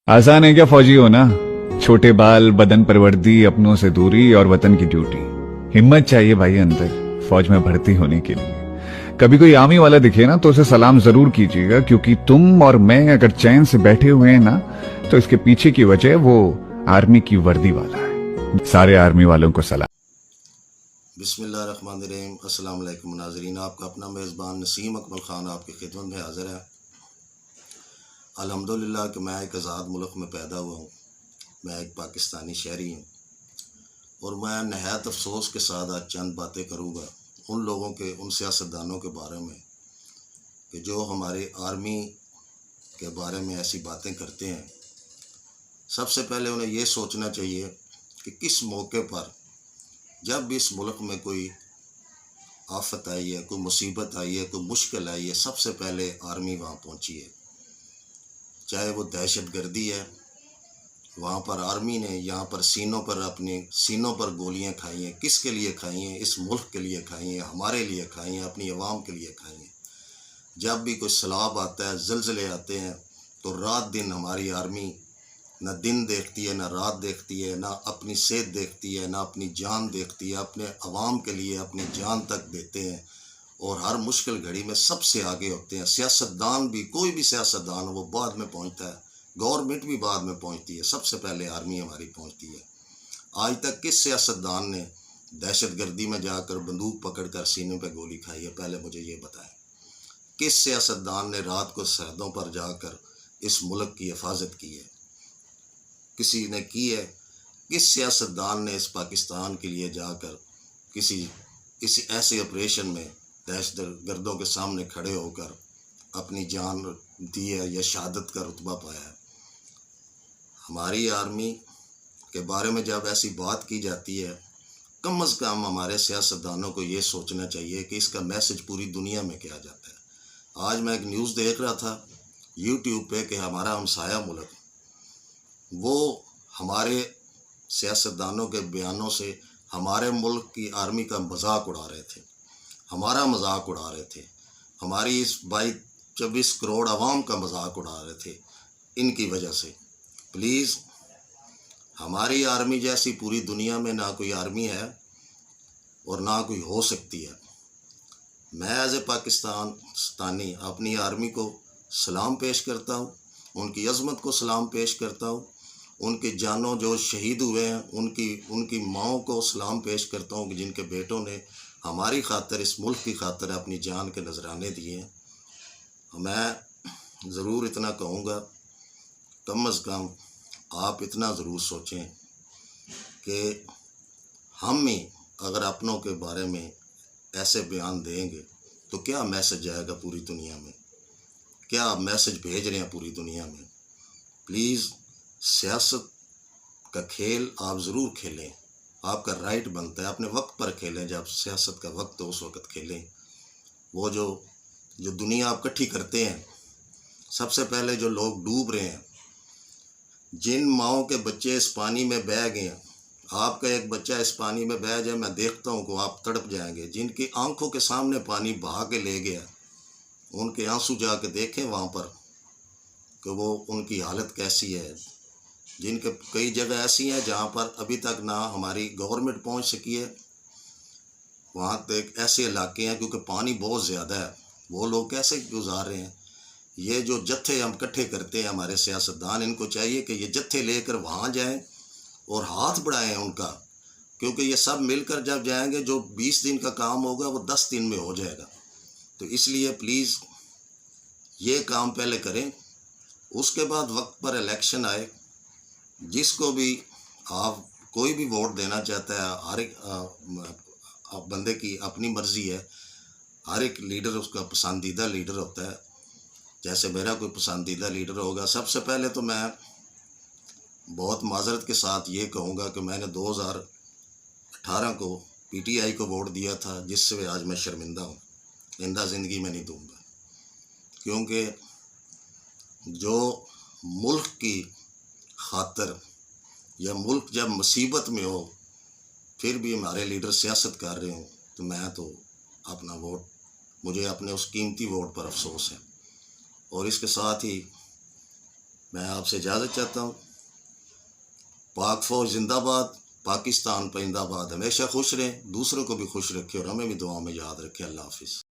आसान है क्या फौजी होना। छोटे बाल, बदन पर वर्दी, अपनों से दूरी और वतन की ड्यूटी। हिम्मत चाहिए भाई अंदर फौज में भर्ती होने के लिए। कभी कोई आर्मी वाला दिखे ना तो उसे सलाम जरूर कीजिएगा, क्योंकि तुम और मैं अगर चैन से बैठे हुए हैं ना तो इसके पीछे की वजह वो आर्मी की वर्दी वाला है। सारे आर्मी वालों को सलाम। बिस्मिल्लाहिर्रहमानिर्रहीम। अस्सलाम वालेकुम नाज़रीन, आपका अपना मेज़बान नसीम अकमल ख़ान आपकी खिदमत में हाज़िर है। अल्हम्दुलिल्लाह कि मैं एक आज़ाद मुल्क में पैदा हुआ हूँ। मैं एक पाकिस्तानी शहरी हूँ और मैं नहायत अफसोस के साथ आज चंद बातें करूँगा उन लोगों के, उन सियासतदानों के बारे में कि जो हमारे आर्मी के बारे में ऐसी बातें करते हैं। सबसे पहले उन्हें ये सोचना चाहिए कि किस मौके पर जब भी इस मुल्क में कोई आफत आई है, कोई मुसीबत आई है, कोई मुश्किल आई है, सबसे पहले आर्मी वहाँ पहुँची है। चाहे वो दहशत गर्दी है, वहाँ पर आर्मी ने यहाँ पर अपने सीनों पर गोलियाँ खाई हैं। किसके लिए खाई हैं? इस मुल्क के लिए खाई हैं, हमारे लिए खाई हैं, अपनी आवाम के लिए खाई हैं। जब भी कोई सैलाब आता है, ज़लज़ले आते हैं, तो रात दिन हमारी आर्मी न दिन देखती है, न रात देखती है, ना अपनी सेहत देखती है, ना अपनी जान देखती है। अपने अवाम के लिए अपनी जान तक देते हैं और हर मुश्किल घड़ी में सबसे आगे होते हैं। सियासतदान भी, कोई भी सियासतदान वो बाद में पहुंचता है, गवर्नमेंट भी बाद में पहुंचती है, सबसे पहले आर्मी हमारी पहुंचती है। आज तक किस सियासतदान ने दहशत गर्दी में जाकर बंदूक पकड़ कर सीने पर गोली खाई है? पहले मुझे ये बताएं। किस सियासतदान ने रात को सरहदों पर जाकर इस मुल्क की हिफाजत की है? किसी ने की है? किस सियासतदान ने इस पाकिस्तान के लिए जाकर किसी ऐसे ऑपरेशन में दहशत गर्दों के सामने खड़े होकर अपनी जान दी है या शहादत का रुतबा पाया है? हमारी आर्मी के बारे में जब ऐसी बात की जाती है, कम अज़ कम हमारे सियासतदानों को ये सोचना चाहिए कि इसका मैसेज पूरी दुनिया में क्या जाता है। आज मैं एक न्यूज़ देख रहा था यूट्यूब पे कि हमारा हमसाया मुल्क, वो हमारे सियासतदानों के बयानों से हमारे मुल्क की आर्मी का मजाक उड़ा रहे थे, हमारा मजाक उड़ा रहे थे, हमारी इस 22-24 करोड़ आवाम का मजाक उड़ा रहे थे। इनकी वजह से प्लीज़, हमारी आर्मी जैसी पूरी दुनिया में ना कोई आर्मी है और ना कोई हो सकती है। मैं एज ए पाकिस्तानी अपनी आर्मी को सलाम पेश करता हूँ, उनकी अज़मत को सलाम पेश करता हूँ, उनकी जानों जो शहीद हुए हैं उनकी माओं को सलाम पेश करता हूँ कि जिनके बेटों ने हमारी खातिर, इस मुल्क की खातिर अपनी जान के नजराने दिए हैं। मैं ज़रूर इतना कहूँगा, कम अज़ कम आप इतना ज़रूर सोचें कि हम ही अगर अपनों के बारे में ऐसे बयान देंगे तो क्या मैसेज जाएगा पूरी दुनिया में, क्या मैसेज भेज रहे हैं पूरी दुनिया में। प्लीज़, सियासत का खेल आप ज़रूर खेलें, आपका राइट बनता है, अपने वक्त पर खेलें। जब सियासत का वक्त हो उस वक्त खेलें। वो जो दुनिया आप इकट्ठी करते हैं, सबसे पहले जो लोग डूब रहे हैं, जिन माओं के बच्चे इस पानी में बह गए हैं, आपका एक बच्चा इस पानी में बह जाए, मैं देखता हूँ कि आप तड़प जाएंगे। जिनकी आंखों के सामने पानी बहा के ले गया, उनके आंसू जाके देखें वहाँ पर कि वो उनकी हालत कैसी है। जिनके कई जगह ऐसी हैं जहाँ पर अभी तक ना हमारी गवर्नमेंट पहुँच सकी है, वहाँ तक ऐसे इलाके हैं क्योंकि पानी बहुत ज़्यादा है, वो लोग कैसे गुजार रहे हैं। ये जो जत्थे हम इकट्ठे करते हैं हमारे सियासतदान, इनको चाहिए कि ये जत्थे लेकर वहाँ जाएं और हाथ बढ़ाएं उनका, क्योंकि ये सब मिलकर जब जाएंगे, जो 20 दिन का काम होगा वो 10 दिन में हो जाएगा। तो इसलिए प्लीज़ ये काम पहले करें, उसके बाद वक्त पर इलेक्शन आए, जिसको भी आप कोई भी वोट देना चाहता है, हर एक बंदे की अपनी मर्ज़ी है। हर एक लीडर उसका पसंदीदा लीडर होता है। जैसे मेरा कोई पसंदीदा लीडर होगा, सबसे पहले तो मैं बहुत माजरत के साथ ये कहूँगा कि मैंने 2018 को पीटीआई को वोट दिया था, जिससे आज मैं शर्मिंदा हूँ। आइंदा ज़िंदगी में नहीं दूँगा, क्योंकि जो मुल्क की खातिर या मुल्क जब मुसीबत में हो फिर भी हमारे लीडर सियासत कर रहे हों, तो मैं तो अपना वोट, मुझे अपने उस कीमती वोट पर अफसोस है। और इसके साथ ही میں آپ سے اجازت چاہتا ہوں. پاک فوج زندہ باد، پاکستان پرندہ باد. ہمیشہ خوش رہیں، دوسروں کو بھی خوش رکھے اور ہمیں بھی دعاؤں میں یاد رکھے. اللہ حافظ.